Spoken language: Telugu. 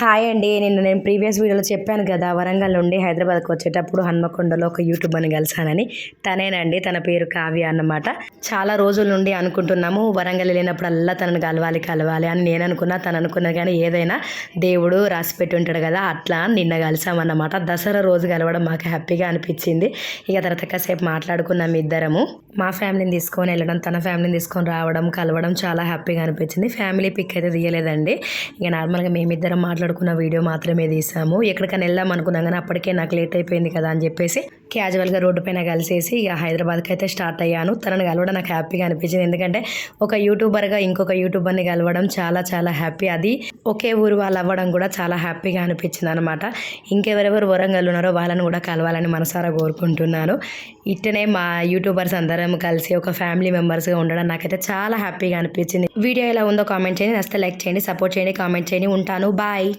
హాయ్ అండి. నేను ప్రీవియస్ వీడియోలో చెప్పాను కదా, వరంగల్ నుండి హైదరాబాద్కి వచ్చేటప్పుడు హన్మకొండలో ఒక యూట్యూబర్ని కలిసానని. తనేనండి, తన పేరు కావ్య అన్నమాట. చాలా రోజుల నుండి అనుకుంటున్నాము, వరంగల్ వెళ్ళినప్పుడల్లా తనను కలవాలి అని నేను అనుకున్నా, తను అనుకున్నా. కానీ ఏదైనా దేవుడు రాసి పెట్టి ఉంటాడు కదా, అట్లా నిన్న కలిసామన్నమాట. దసరా రోజు కలవడం మాకు హ్యాపీగా అనిపించింది. ఇక తర్వాత కాసేపు మాట్లాడుకున్నాం ఇద్దరము. మా ఫ్యామిలీని తీసుకొని వెళ్ళడం, తన ఫ్యామిలీని తీసుకొని రావడం, కలవడం చాలా హ్యాపీగా అనిపించింది. ఫ్యామిలీ పిక్ అయితే తీయలేదండి. ఇక నార్మల్గా మేమిద్దరం మాట్లాడుకున్న వీడియో మాత్రమే తీసాము. ఎక్కడికైనా వెళ్దాం అనుకున్నాం కానీ అప్పటికే నాకు లేట్ అయిపోయింది కదా అని చెప్పేసి క్యాజువల్గా రోడ్డు పైన కలిసేసి ఇక హైదరాబాద్కి అయితే స్టార్ట్ అయ్యాను. తనని కలవడం నాకు హ్యాపీగా అనిపించింది. ఎందుకంటే ఒక యూట్యూబర్గా ఇంకొక యూట్యూబర్ని కలవడం చాలా చాలా హ్యాపీ. అది ఒకే ఊరు వాళ్ళు అవ్వడం కూడా చాలా హ్యాపీగా అనిపించింది అనమాట. ఇంకెవరెవరు వరంగల్ ఉన్నారో వాళ్ళని కూడా కలవాలని మనసారా కోరుకుంటున్నాను. ఇట్టనే మా యూట్యూబర్స్ అందరం కలిసి ఒక ఫ్యామిలీ మెంబర్స్గా ఉండడం నాకైతే చాలా హ్యాపీగా అనిపించింది. వీడియో ఎలా ఉందో కామెంట్ చేయండి, నచ్చితే లైక్ చేయండి, సపోర్ట్ చేయండి, కామెంట్ చేయండి. ఉంటాను, బాయ్.